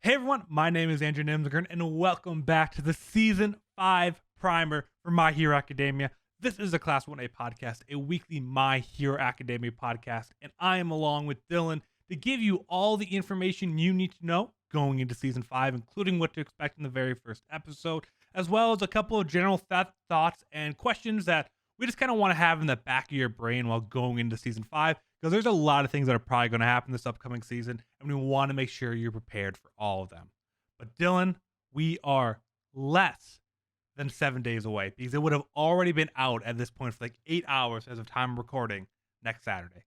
Hey everyone, my name is Andrew Nimzagern, and welcome back to the Season 5 primer for My Hero Academia. This is a Class 1A podcast, a weekly My Hero Academia podcast, and I am along with Dylan to give you all the information you need to know going into Season 5, including what to expect in the very first episode, as well as a couple of general thoughts and questions that we just kind of want to have in the back of your brain while going into Season 5, because there's a lot of things that are probably going to happen this upcoming season, and we want to make sure you're prepared for all of them. But Dylan, we are less than 7 days away because it would have already been out at this point for like 8 hours as of time recording next Saturday.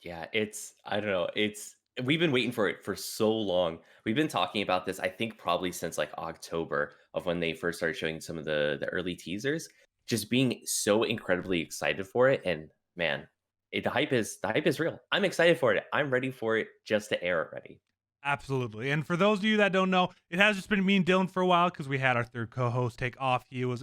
Yeah, it's I don't know. It's we've been waiting for it for so long. We've been talking about this, I think probably since like October of when they first started showing some of the early teasers, just being so incredibly excited for it. And man, the hype is real. I'm excited for it. I'm ready for it just to air already. Absolutely. And for those of you that don't know, it has just been me and Dylan for a while because we had our third co-host take off. He was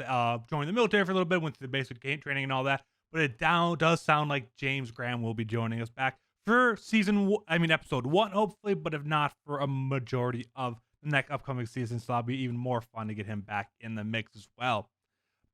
joining the military for a little bit, went through the basic game training and all that. But it does sound like James Graham will be joining us back for episode one, hopefully, but if not, for a majority of the next upcoming season. So that'll be even more fun to get him back in the mix as well.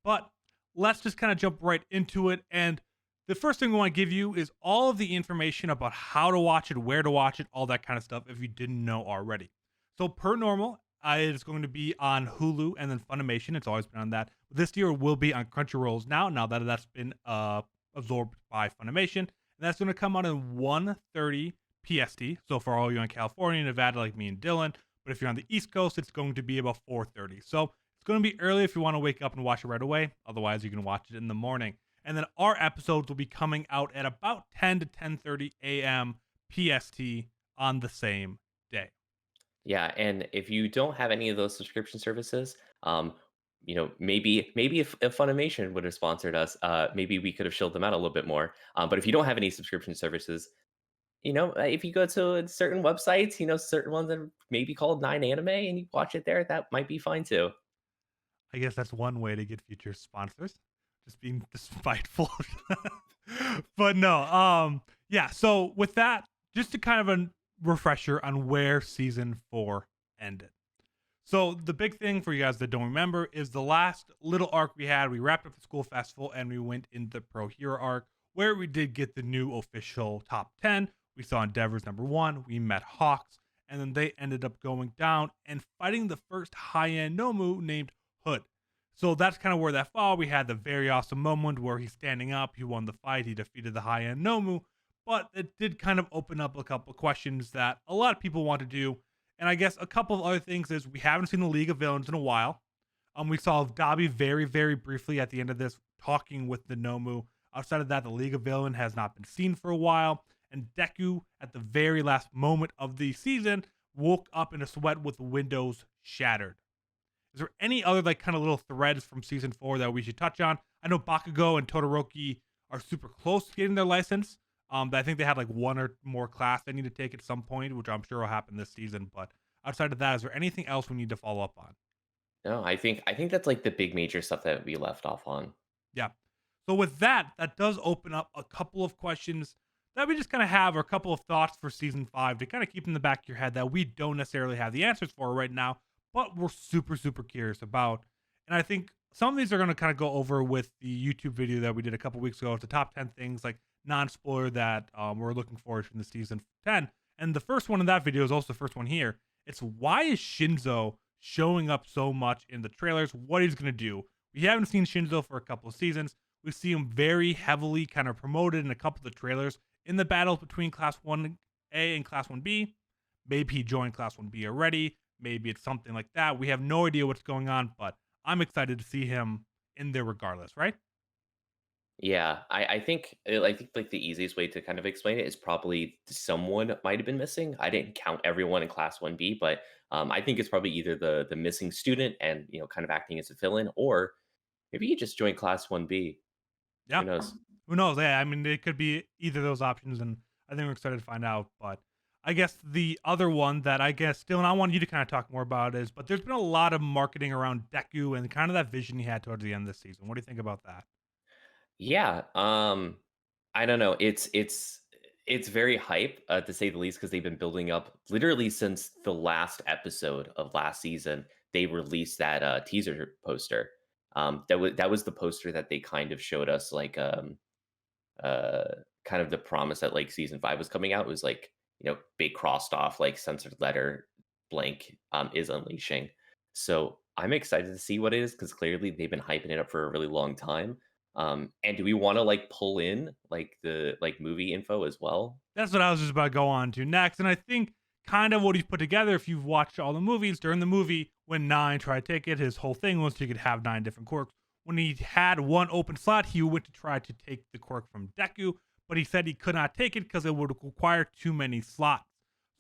But let's just kind of jump right into it. And the first thing we want to give you is all of the information about how to watch it, where to watch it, all that kind of stuff if you didn't know already. So, per normal, it's going to be on Hulu and then Funimation. It's always been on that. This year will be on Crunchyrolls now that that's been absorbed by Funimation. And that's going to come out at 1:30 PST. So, for all you in California, Nevada, like me and Dylan. But if you're on the East Coast, it's going to be about 4:30. So, it's going to be early if you want to wake up and watch it right away. Otherwise, you can watch it in the morning. And then our episodes will be coming out at about 10 to 10:30 a.m. PST on the same day. Yeah, and if you don't have any of those subscription services, maybe if Funimation would have sponsored us, maybe we could have shilled them out a little bit more. But if you don't have any subscription services, if you go to certain websites, certain ones that are maybe called Nine Anime, and you watch it there, that might be fine too. I guess that's one way to get future sponsors, just being despiteful. But no, yeah. So with that, just to kind of a refresher on where season 4 ended. So the big thing for you guys that don't remember is the last little arc we had. We wrapped up the school festival and we went into Pro Hero arc, where we did get the new official top 10. We saw Endeavor's number 1. We met Hawks, and then they ended up going down and fighting the first high-end Nomu named Hood. So that's kind of where that fall. We had the very awesome moment where he's standing up. He won the fight. He defeated the high-end Nomu. But it did kind of open up a couple of questions that a lot of people want to do, and I guess a couple of other things is we haven't seen the League of Villains in a while. We saw Dabi very, very briefly at the end of this talking with the Nomu. Outside of that, the League of Villain has not been seen for a while. And Deku, at the very last moment of the season, woke up in a sweat with the windows shattered. Is there any other like kind of little threads from season 4 that we should touch on? I know Bakugo and Todoroki are super close to getting their license. But I think they had like one or more class they need to take at some point, which I'm sure will happen this season. But outside of that, is there anything else we need to follow up on? No, I think that's like the big major stuff that we left off on. Yeah. So with that, that does open up a couple of questions that we just kind of have, or a couple of thoughts for season 5 to kind of keep in the back of your head that we don't necessarily have the answers for right now, but we're super, super curious about. And I think some of these are going to kind of go over with the YouTube video that we did a couple weeks ago. It's the top 10 things like non-spoiler that we're looking forward to in the season 10. And the first one in that video is also the first one here. It's why is Shinzo showing up so much in the trailers? What he's going to do. We haven't seen Shinzo for a couple of seasons. We see him very heavily kind of promoted in a couple of the trailers in the battles between Class 1A and Class 1B. Maybe he joined Class 1B already. Maybe it's something like that. We have no idea what's going on, but I'm excited to see him in there regardless, right? Yeah, I think like the easiest way to kind of explain it is probably someone might have been missing. I didn't count everyone in class 1B, but I think it's probably either the missing student and kind of acting as a villain, or maybe you just joined class 1B. Yeah. Who knows? Who knows? Yeah, I mean, it could be either of those options, and I think we're excited to find out. But I guess the other one that I guess still, and I want you to kind of talk more about is, but there's been a lot of marketing around Deku and kind of that vision he had towards the end of this season. What do you think about that? Yeah, I don't know. It's It's very hype, to say the least, because they've been building up literally since the last episode of last season. They released that teaser poster. That was the poster that they kind of showed us, like uh, kind of the promise that like season 5 was coming out. It was like, big crossed off like censored letter blank is unleashing. So I'm excited to see what it is because clearly they've been hyping it up for a really long time. And do we want to like pull in like the like movie info as well? That's what I was just about to go on to next. And I think kind of what he's put together, if you've watched all the movies, during the movie, when Nine tried to take it, his whole thing was he could have 9 different quirks. When he had one open slot, he went to try to take the quirk from Deku, but he said he could not take it because it would require too many slots.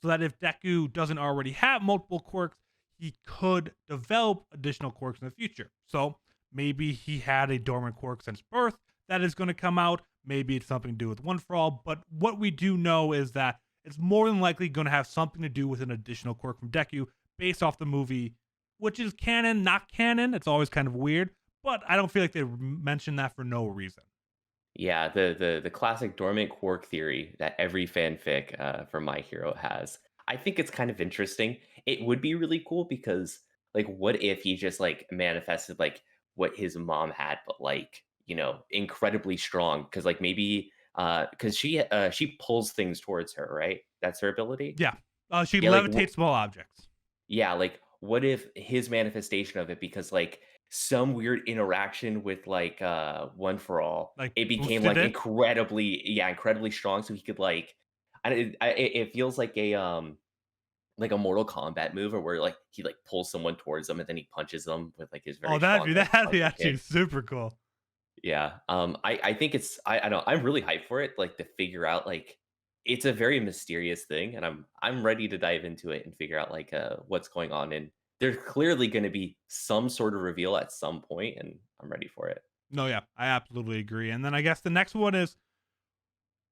So that if Deku doesn't already have multiple quirks, he could develop additional quirks in the future. So maybe he had a dormant quirk since birth that is going to come out. Maybe it's something to do with One for All. But what we do know is that it's more than likely going to have something to do with an additional quirk from Deku based off the movie, which is canon, not canon. It's always kind of weird, but I don't feel like they mentioned that for no reason. Yeah, the classic dormant quark theory that every fanfic from My Hero has. I think it's kind of interesting. It would be really cool because, like, what if he just like manifested like what his mom had, but like incredibly strong? Because like maybe because she pulls things towards her, right? That's her ability. Yeah. She Yeah, like levitates small objects. yeah, like what if his manifestation of it because like some weird interaction with like One for All, Like it became boosted like it. incredibly strong so he could like it feels like a Mortal Kombat move or where like he like pulls someone towards them and then he punches them with like his Oh, very strong like that'd be punching actually kick. super cool. Yeah. I think it's I know I'm really hyped for it, like to figure out like it's a very mysterious thing, and I'm ready to dive into it and figure out like what's going on. And there's clearly gonna be some sort of reveal at some point, and I'm ready for it. No, yeah, I absolutely agree. And then I guess the next one is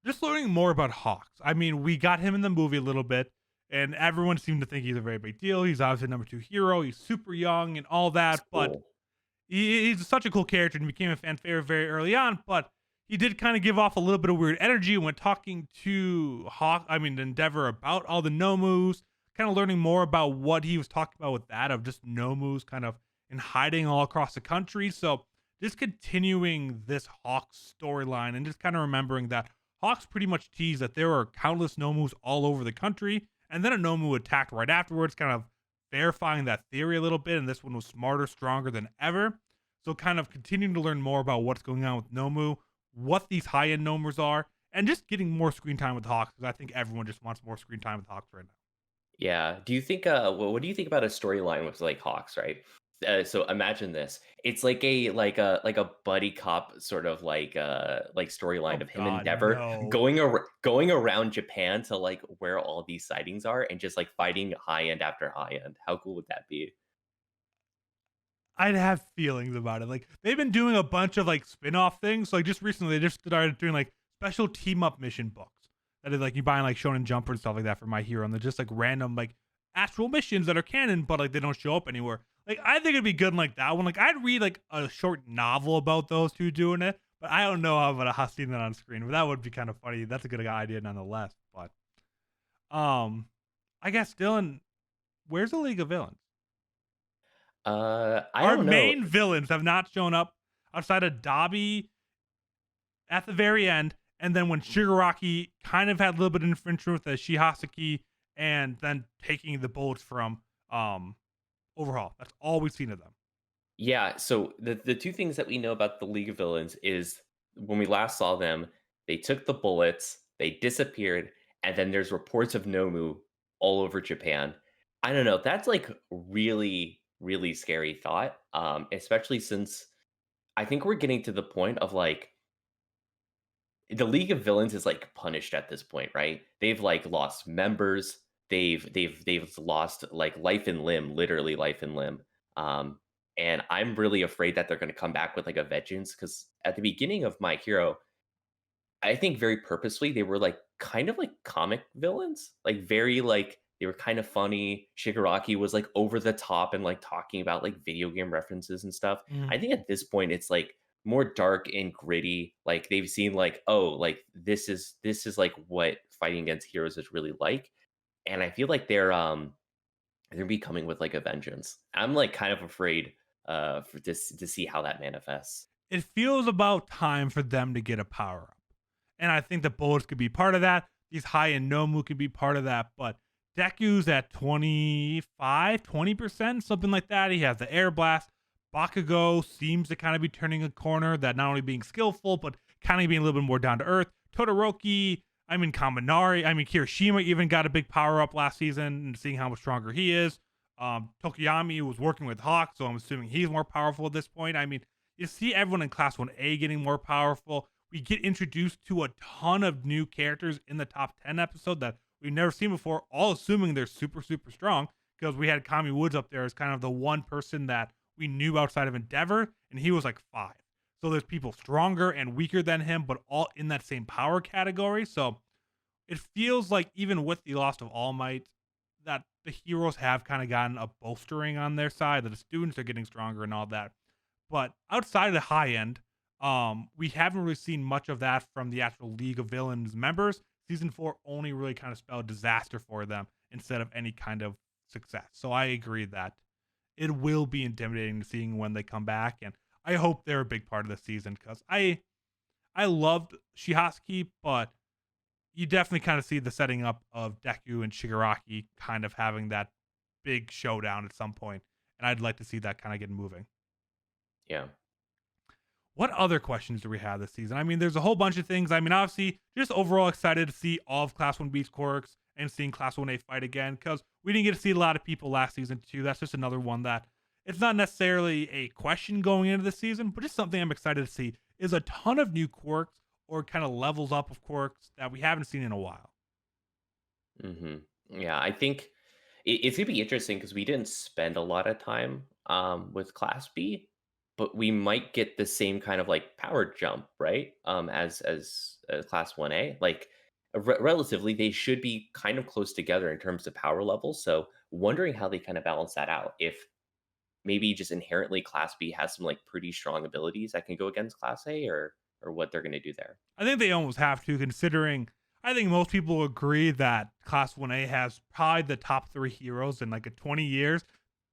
just learning more about Hawks. I mean, we got him in the movie a little bit, and everyone seemed to think he's a very big deal. He's obviously number 2 hero. He's super young and all It's that, but cool. he's such a cool character and became a fan favorite very early on. But he did kind of give off a little bit of weird energy when talking to Endeavor about all the Nomus, kind of learning more about what he was talking about with that of just Nomus kind of in hiding all across the country. So just continuing this Hawks storyline and just kind of remembering that Hawks pretty much teased that there are countless Nomus all over the country, and then a Nomu attacked right afterwards, kind of verifying that theory a little bit. And this one was smarter, stronger than ever. So, kind of continuing to learn more about what's going on with Nomu, what these high end Nomers are, and just getting more screen time with Hawks because I think everyone just wants more screen time with Hawks right now. Yeah. Do you think what do you think about a storyline with like Hawks, right? So imagine this. It's like a buddy cop sort of like storyline Oh of him and God, Endeavor no! going around Japan to like where all these sightings are and just like fighting high end after high end. How cool would that be? I'd have feelings about it. Like they've been doing a bunch of like spin-off things. Like just recently, they just started doing like special team up mission books that is like you buy in like Shonen Jumper and stuff like that for My Hero, and they're just like random like actual missions that are canon, but like they don't show up anywhere. Like I think it'd be good in like that one. Like I'd read like a short novel about those two doing it, but I don't know how about seeing that on screen. But that would be kind of funny. That's a good idea nonetheless. But I guess Dylan, where's the League of Villains? I Our don't know. main villains have not shown up outside of Dabi at the very end, and then when Shigaraki kind of had a little bit of infringement with the Shihasaki, and then taking the bullets from Overhaul. That's all we've seen of them. Yeah, so the two things that we know about the League of Villains is when we last saw them, they took the bullets, they disappeared, and then there's reports of Nomu all over Japan. I don't know, that's like really scary thought. Especially since I think we're getting to the point of like the League of Villains is like punished at this point, right? They've like lost members. They've lost like life and limb, literally life and limb. Um, and I'm really afraid that they're going to come back with like a vengeance because at the beginning of My Hero, I think very purposely they were like kind of like comic villains, like very like they were kind of funny. Shigaraki was like over the top and like talking about like video game references and stuff. Mhm. I think at this point it's like more dark and gritty. Like they've seen like, oh, like this is like what fighting against heroes is really like. And I feel like they're gonna be coming with like a vengeance. I'm like kind of afraid for this to see how that manifests. It feels about time for them to get a power up. And I think the bullets could be part of that. These high and Nomu could be part of that. But Deku's at 25, 20%, something like that. He has the air blast. Bakugo seems to kind of be turning a corner that not only being skillful, but kind of being a little bit more down to earth. Todoroki, I mean, Kaminari, I mean, Kirishima even got a big power up last season and seeing how much stronger he is. Tokiyami was working with Hawk, so I'm assuming he's more powerful at this point. I mean, you see everyone in Class 1A getting more powerful. We get introduced to a ton of new characters in the top 10 episode that we've never seen before, all assuming they're super, super strong because we had Kami Woods up there as kind of the one person that we knew outside of Endeavor, and he was like five. So there's people stronger and weaker than him, but all in that same power category. So it feels like even with the loss of All Might, that the heroes have kind of gotten a bolstering on their side, that the students are getting stronger and all that. But outside of the high end, we haven't really seen much of that from the actual League of Villains members. Season 4 only really kind of spelled disaster for them instead of any kind of success. So I agree that it will be intimidating seeing when they come back, and I hope they're a big part of the season because I loved Shihatsuki, but you definitely kind of see the setting up of Deku and Shigaraki kind of having that big showdown at some point, and I'd like to see that kind of get moving. Yeah. What other questions do we have this season? I mean, there's a whole bunch of things. I mean, obviously, just overall excited to see all of Class 1B's quirks and seeing Class 1A fight again because we didn't get to see a lot of people last season, too. That's just another one that it's not necessarily a question going into the season, but just something I'm excited to see is a ton of new quirks or kind of levels up of quirks that we haven't seen in a while. hmm Yeah, I think it's gonna be interesting because we didn't spend a lot of time with Class B, but we might get the same kind of like power jump, right? As Class 1A. Like relatively, they should be kind of close together in terms of power levels. So wondering how they kind of balance that out. If maybe just inherently Class B has some like pretty strong abilities that can go against Class A, or what they're gonna do there. I think they almost have to, considering I think most people agree that Class 1A has probably the top three heroes in like a 20 years.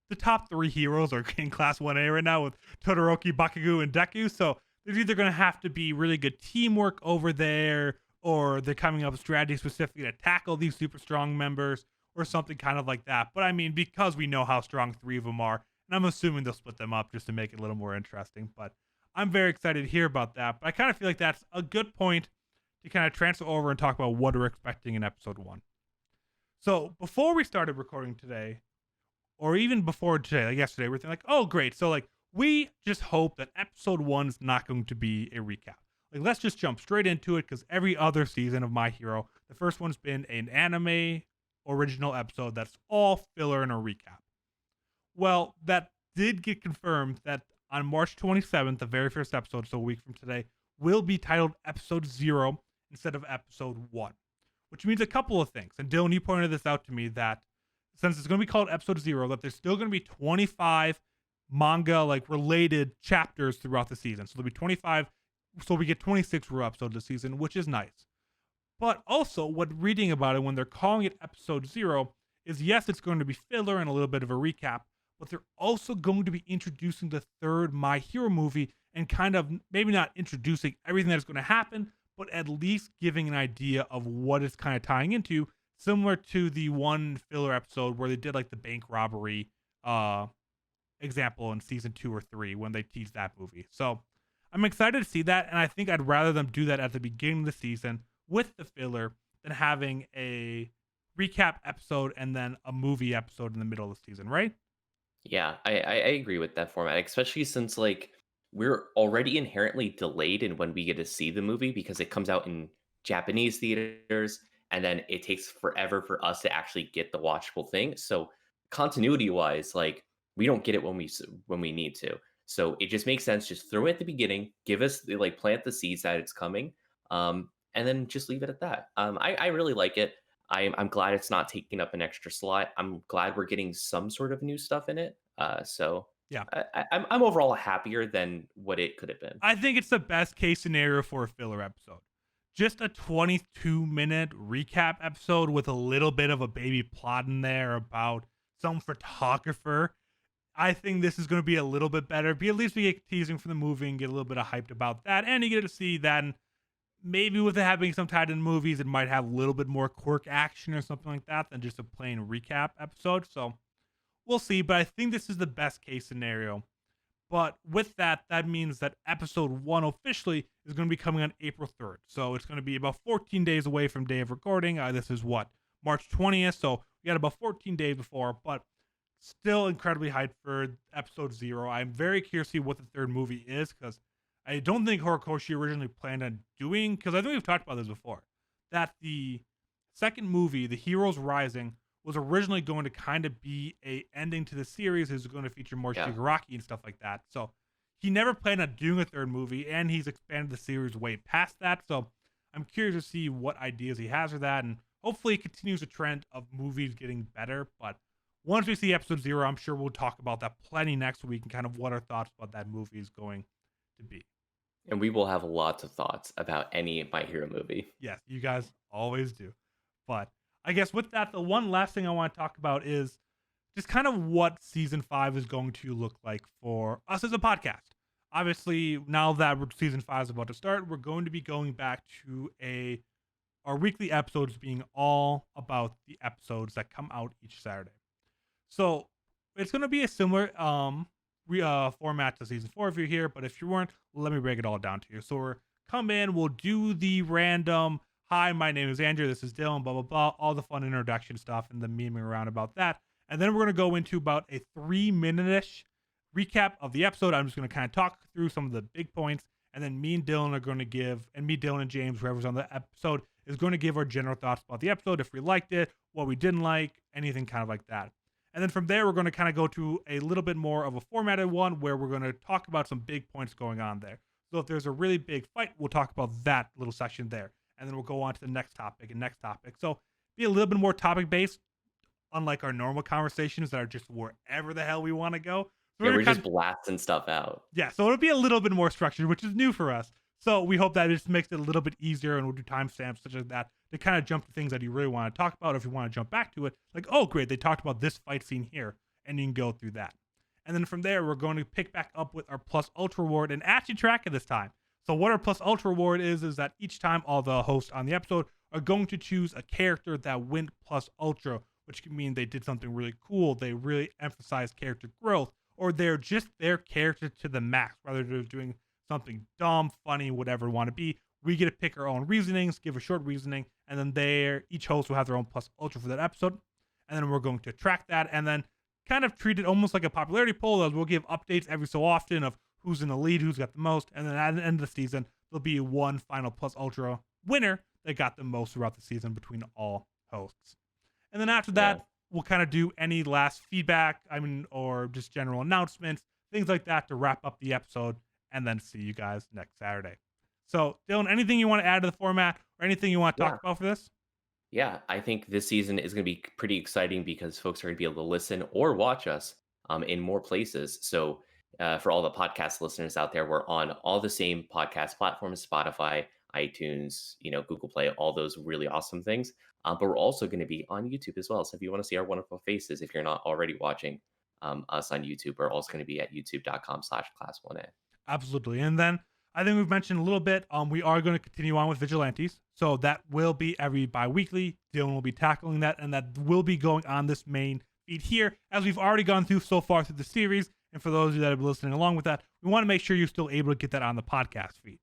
The top three heroes are in Class 1A right now with Todoroki, Bakugo, and Deku. So there's either going to have to be really good teamwork over there, or they're coming up with strategies specifically to tackle these super strong members, or something kind of like that. But I mean, because we know how strong three of them are, and I'm assuming they'll split them up just to make it a little more interesting. But I'm very excited to hear about that. But I kind of feel like that's a good point to kind of transfer over and talk about what we're expecting in episode 1. So before we started recording today, or even before today, like yesterday, we're thinking like, oh great. So like we just hope that episode 1's not going to be a recap. Like let's just jump straight into it because every other season of My Hero, the first one's been an anime original episode that's all filler and a recap. Well, that did get confirmed that on March 27th, the very first episode, so a week from today, will be titled Episode 0 instead of Episode 1, which means a couple of things. And Dylan, you pointed this out to me that since it's going to be called Episode 0, that there's still going to be 25 manga like related chapters throughout the season. So there'll be 25, so we get 26 real episodes this season, which is nice. But also, what reading about it when they're calling it Episode 0 is yes, it's going to be filler and a little bit of a recap, but they're also going to be introducing the third My Hero movie and kind of maybe not introducing everything that's going to happen, but at least giving an idea of what it's kind of tying into, similar to the one filler episode where they did like the bank robbery example in season 2 or 3 when they teased that movie. So I'm excited to see that, and I think I'd rather them do that at the beginning of the season with the filler than having a recap episode and then a movie episode in the middle of the season, right? Yeah, I agree with that format, especially since like we're already inherently delayed in when we get to see the movie because it comes out in Japanese theaters and then it takes forever for us to actually get the watchable thing. So continuity wise, like we don't get it when we need to. So it just makes sense. Just throw it at the beginning, give us like plant the seeds that it's coming, and then just leave it at that. I really like it. I'm glad it's not taking up an extra slot. I'm glad we're getting some sort of new stuff in it. So Yeah. I'm overall happier than what it could have been. I think it's the best case scenario for a filler episode. Just a 22-minute recap episode with a little bit of a baby plot in there about some photographer. I think this is going to be a little bit better. At least we get teasing from the movie and get a little bit of hyped about that. And you get to see that. And maybe with it having some tied in movies, it might have a little bit more quirk action or something like that than just a plain recap episode. So we'll see. But I think this is the best case scenario. But with that, that means that episode 1 officially is going to be coming on April 3rd. So it's going to be about 14 days away from day of recording. This is what, March 20th. So we got about 14 days before, but still incredibly hyped for episode 0. I'm very curious to see what the third movie is, because I don't think Horikoshi originally planned on doing, because I think we've talked about this before, that the second movie, The Heroes Rising, was originally going to kind of be a ending to the series. Is going to feature more Yeah. Shigaraki and stuff like that. So he never planned on doing a third movie, and he's expanded the series way past that. So I'm curious to see what ideas he has for that, and hopefully it continues a trend of movies getting better. But once we see episode 0, I'm sure we'll talk about that plenty next week and kind of what our thoughts about that movie is going to be. And we will have lots of thoughts about any My Hero movie. Yes, you guys always do. But I guess with that, the one last thing I want to talk about is just kind of what season 5 is going to look like for us as a podcast. Obviously, now that season 5 is about to start, we're going to be going back to our weekly episodes being all about the episodes that come out each Saturday. So it's going to be a similar format to season 4 if you're here, but if you weren't, let me break it all down to you. So we're come in, we'll do the random, hi, my name is Andrew, this is Dylan, blah, blah, blah, all the fun introduction stuff and the memeing around about that. And then we're going to go into about a 3-minute-ish recap of the episode. I'm just going to kind of talk through some of the big points, and then me and Dylan are going to give, and me, Dylan, and James, whoever's on the episode, is going to give our general thoughts about the episode, if we liked it, what we didn't like, anything kind of like that. And then from there, we're going to kind of go to a little bit more of a formatted one where we're going to talk about some big points going on there. So if there's a really big fight, we'll talk about that little section there. And then we'll go on to the next topic and next topic. So be a little bit more topic based, unlike our normal conversations that are just wherever the hell we want to go. So Yeah, we're just blasting stuff out. Yeah, so it'll be a little bit more structured, which is new for us. So we hope that it just makes it a little bit easier, and we'll do timestamps such as that to kind of jump to things that you really want to talk about. If you want to jump back to it, like, oh, great, they talked about this fight scene here, and you can go through that. And then from there, we're going to pick back up with our Plus Ultra Reward and actually track it this time. So what our Plus Ultra Reward is that each time all the hosts on the episode are going to choose a character that went Plus Ultra, which can mean they did something really cool, they really emphasized character growth, or they're just their character to the max, whether they're doing something dumb, funny, whatever we want to be. We get to pick our own reasonings, give a short reasoning, and then each host will have their own Plus Ultra for that episode. And then we're going to track that and then kind of treat it almost like a popularity poll, as we'll give updates every so often of who's in the lead, who's got the most. And then at the end of the season, there'll be one final Plus Ultra winner that got the most throughout the season between all hosts. And then after that, we'll kind of do any last feedback, or just general announcements, things like that to wrap up the episode, and then see you guys next Saturday. So, Dylan, anything you want to add to the format or anything you want to talk about for this? Yeah, I think this season is going to be pretty exciting because folks are going to be able to listen or watch us in more places. So, for all the podcast listeners out there, we're on all the same podcast platforms: Spotify, iTunes, Google Play, all those really awesome things. But we're also going to be on YouTube as well. So if you want to see our wonderful faces, if you're not already watching us on YouTube, we're also going to be at youtube.com/class1a. Absolutely. And then I think we've mentioned a little bit, we are going to continue on with Vigilantes. So that will be every bi-weekly. Dylan will be tackling that, and that will be going on this main feed here, as we've already gone through so far through the series. And for those of you that have been listening along with that, we want to make sure you're still able to get that on the podcast feed.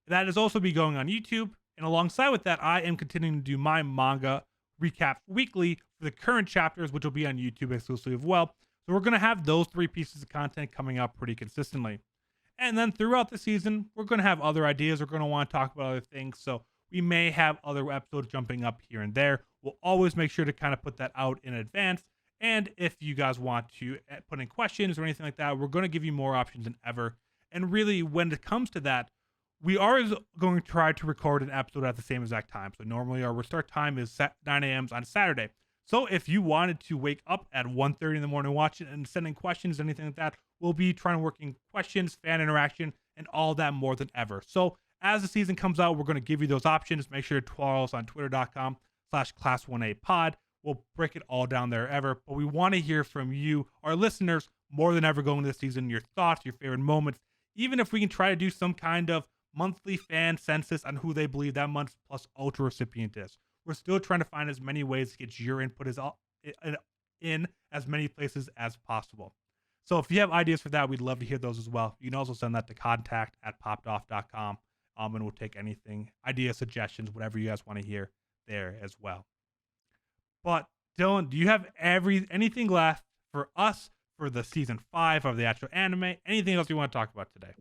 That is also be going on YouTube. And alongside with that, I am continuing to do my manga recap weekly for the current chapters, which will be on YouTube exclusively as well. So we're going to have those 3 pieces of content coming up pretty consistently. And then throughout the season, we're going to have other ideas. We're going to want to talk about other things. So we may have other episodes jumping up here and there. We'll always make sure to kind of put that out in advance. And if you guys want to put in questions or anything like that, we're going to give you more options than ever. And really, when it comes to that, we are going to try to record an episode at the same exact time. So normally our start time is 9 a.m. on Saturday. So if you wanted to wake up at 1:30 in the morning, watch it, and send in questions, anything like that, we'll be trying to work in questions, fan interaction, and all that more than ever. So as the season comes out, we're going to give you those options. Make sure to follow us on twitter.com/class1apod. We'll break it all down there ever. But we want to hear from you, our listeners, more than ever going into this season, your thoughts, your favorite moments, even if we can try to do some kind of monthly fan census on who they believe that month's plus ultra recipient is. We're still trying to find as many ways to get your input in as many places as possible. So if you have ideas for that, we'd love to hear those as well. You can also send that to contact@popedoff.com, and we'll take anything, ideas, suggestions, whatever you guys want to hear there as well. But Dylan, do you have anything left for us for the season 5 of the actual anime? Anything else you want to talk about today?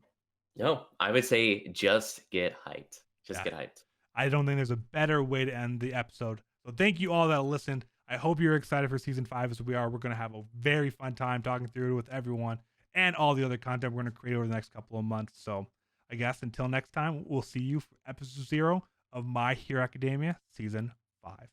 No, I would say just get hyped. Just Yeah. get hyped. I don't think there's a better way to end the episode. So thank you all that listened. I hope you're excited for season 5 as we are. We're going to have a very fun time talking through it with everyone and all the other content we're going to create over the next couple of months. So I guess until next time, we'll see you for episode 0 of My Hero Academia season 5.